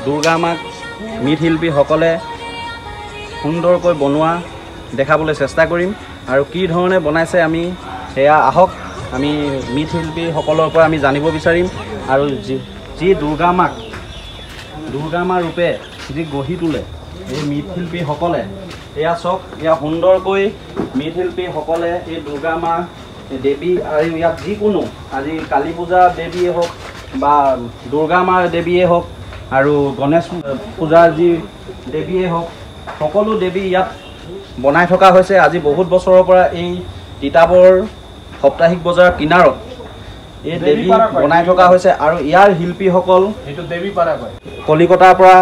দুৰ্গা মাক মৃৎশিল্পীসকলে সুন্দৰকৈ বনোৱা দেখাবলৈ চেষ্টা কৰিম আৰু কি ধৰণে বনাইছে আমি সেয়া আহক আমি মৃৎশিল্পীসকলৰ পৰা আমি জানিব বিচাৰিম আৰু যি দুৰ্গা মা ৰূপে যি গঢ়ি তোলে এই মৃৎশিল্পীসকলে এয়া চাওক এয়া সুন্দৰকৈ মৃৎশিল্পীসকলে এই দুৰ্গা মা দেৱী আৰু ইয়াত যিকোনো আজি কালী পূজা দেৱীয়ে হওক বা দুৰ্গা মাৰ দেৱীয়ে হওক আৰু গণেশ পূজাৰ যি দেৱীয়ে হওক সকলো দেৱী ইয়াত বনাই থকা হৈছে আজি বহুত বছৰৰ পৰা এই তিতাবৰ সাপ্তাহিক বজাৰ কিনাৰত এই দেৱী বনাই থকা হৈছে আৰু ইয়াৰ শিল্পীসকল এইটো দেৱী পাৰা কয় কলিকতাৰ পৰা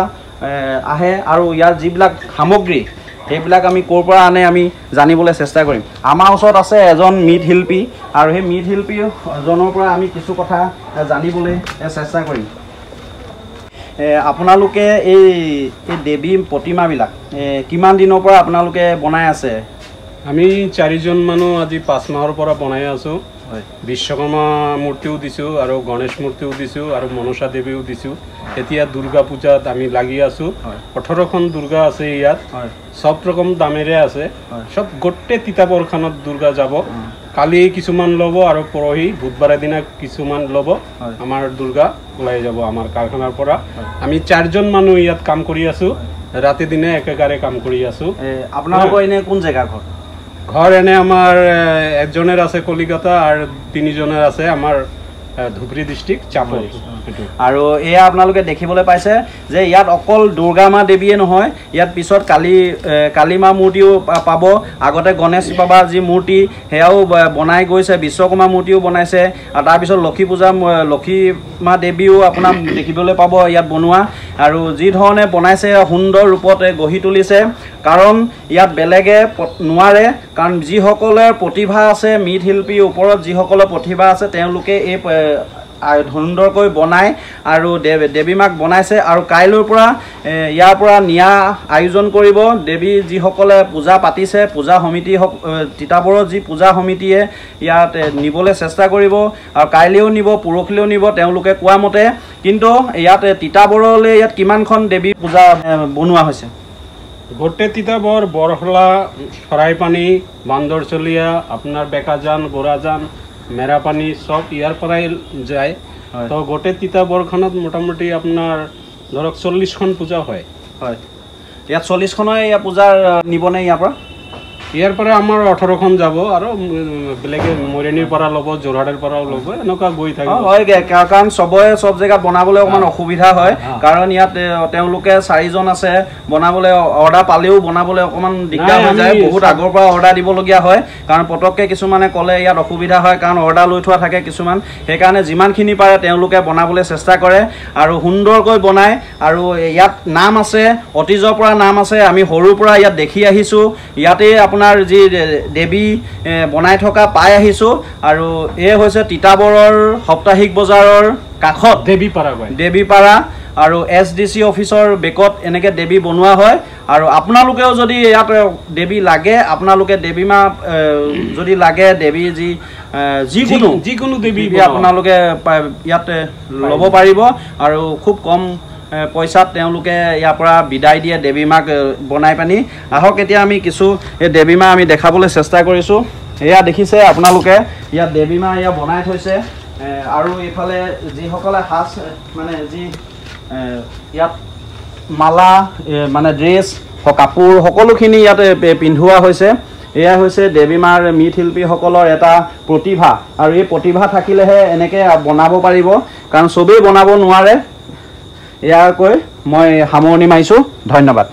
আহে আৰু ইয়াৰ যিবিলাক সামগ্ৰী সেইবিলাক আমি ক'ৰ পৰা আনে আমি জানিবলৈ চেষ্টা কৰিম আমাৰ ওচৰত আছে এজন মৃৎশিল্পী আৰু সেই মৃৎশিল্পীজনৰ পৰা আমি কিছু কথা জানিবলৈ চেষ্টা কৰিম আপোনালোকে এই দেৱী প্ৰতিমাবিলাক কিমান দিনৰ পৰা আপোনালোকে বনাই আছে আমি 4 জন মানুহ আজি 5 মাহৰ পৰা বনাই আছো বিশ্বকৰ্মা মূৰ্তিও দিছো আৰু গণেশ মূৰ্তিও দিছো আৰু মনসা দেৱীও দিছো এতিয়া দুৰ্গা পূজাত আমি লাগি আছো 18খন দুৰ্গা আছে ইয়াত সব ৰকম দামেৰে আছে সব গোটে তিতাবৰখানত দুৰ্গা যাব কালি কিছুমান লব আৰু পৰহি বুধবাৰৰ দিনা কিছুমান লব আমাৰ দুৰ্গা ওলাই যাব আমাৰ কাৰখানাৰ পৰা আমি 4 জন মানুহ ইয়াত কাম কৰি আছো ৰাতি দিনে একেকাৰে কাম কৰি আছো আপোনালোকৰ এনে কোন জেগা ঘৰ এনে আমাৰ একজনেৰ আছে কলিকতা আৰ 3 জনেৰ আছে আমাৰ ধুবুৰী ডিস্ট্ৰিক্ট চাপল আৰু এয়া আপোনালোকে দেখিবলৈ পাইছে যে ইয়াত অকল দুৰ্গা মা দেৱীয়ে নহয় ইয়াত পিছত কালী মা মূৰ্তিও পাব আগতে গণেশ বাবা যি মূৰ্তি সেয়াও বনাই গৈছে বিশ্বকৰ্মা মূৰ্তিও বনাইছে আৰু তাৰপিছত লক্ষী মা দেৱীও আপোনাৰ দেখিবলৈ পাব ইয়াত বনোৱা আৰু যি ধৰণে বনাইছে সুন্দৰ ৰূপতে গঢ়ি তুলিছে কাৰণ ইয়াত বেলেগে নোৱাৰে কাৰণ যিসকলৰ প্ৰতিভা আছে মৃৎশিল্পীৰ ওপৰত যিসকলৰ প্ৰতিভা আছে তেওঁলোকে এই সুন্দৰকৈ বনাই আৰু দেৱী মাক বনাইছে আৰু কাইলৈৰ পৰা ইয়াৰ পৰা নিয়া আয়োজন কৰিব দেৱী যিসকলে পূজা পাতিছে পূজা সমিতি তিতাবৰৰ যি পূজা সমিতিয়ে ইয়াত নিবলৈ চেষ্টা কৰিব আৰু কাইলৈও নিব পৰহিলৈও নিব তেওঁলোকে কোৱা মতে কিন্তু ইয়াত তিতাবৰলৈ ইয়াত কিমানখন দেৱী পূজা বনোৱা হৈছে গোটে তিতাবৰ বৰহলা চৰাইপানী বান্দৰচলীয়া আপোনাৰ বেকাজান গোৰাজান মেৰাপানী সব ইয়াৰ পৰাই যায় তো গোটে তিতাবৰখনত মোটামুটি আপোনাৰ ধৰক 40খন পূজা হয় ইয়াত 40খনে ইয়াৰ পূজাৰ নিবনে ইয়াৰ পৰা আমাৰ 18খন যাব আৰু বেলেগে মৰিনীৰ পৰা ল'ব যোৰহাটৰ পৰাও ল'ব এনেকুৱা গৈ থাকে হয় কাৰণ সব জেগাত বনাবলৈ অকমান অসুবিধা হয় কাৰণ ইয়াত তেওঁলোকে 4 জন আছে বনাবলৈ অৰ্ডাৰ পালেও বনাবলৈ অকমান দিগদাৰ হৈ যায় বহুত আগৰ পৰা অৰ্ডাৰ দিবলগীয়া হয় কাৰণ পটককে কিছুমানে ক'লে ইয়াত অসুবিধা হয় কাৰণ অৰ্ডাৰ লৈ থোৱা থাকে কিছুমান সেইকাৰণে যিমানখিনি পাৰে তেওঁলোকে বনাবলৈ চেষ্টা কৰে আৰু সুন্দৰকৈ বনায় আৰু ইয়াত নাম আছে অতীজৰ পৰা নাম আছে আমি সৰুৰ পৰা ইয়াত দেখি আহিছো ইয়াতে আপোনাৰ যি দেৱী বনাই থকা পাই আহিছো আৰু এই হৈছে তিতাবৰৰ সাপ্তাহিক বজাৰৰ কাষত দেৱীপাৰা আৰু SDC অফিচৰ বেকত এনেকে দেৱী বনোৱা হয় আৰু আপোনালোকেও যদি ইয়াত দেৱী লাগে আপোনালোকে দেৱী মা যদি লাগে দেৱী যিকোনো দেৱী আপোনালোকে ইয়াত ল'ব পাৰিব আৰু খুব কম পইচাত তেওঁলোকে ইয়াৰ পৰা বিদায় দিয়ে দেৱী মাক বনাই পানি আহক এতিয়া আমি কিছু এই দেৱী মা আমি দেখাবলৈ চেষ্টা কৰিছো এয়া দেখিছে আপোনালোকে ইয়াত দেৱী মা ইয়া বনাই থৈছে আৰু এইফালে যিসকলে হাস মানে যি ইয়াত মালা মানে ড্ৰেছ কাপোৰ সকলোখিনি ইয়াতে পিন্ধোৱা হৈছে এয়া হৈছে দেৱী মাৰ মৃৎশিল্পীসকলৰ এটা প্ৰতিভা আৰু এই প্ৰতিভা থাকিলেহে এনেকে বনাব পাৰিব কাৰণ সবেই বনাব নোৱাৰে ইয়াৰ কৈ মই সামৰণি মাৰিছো ধন্যবাদ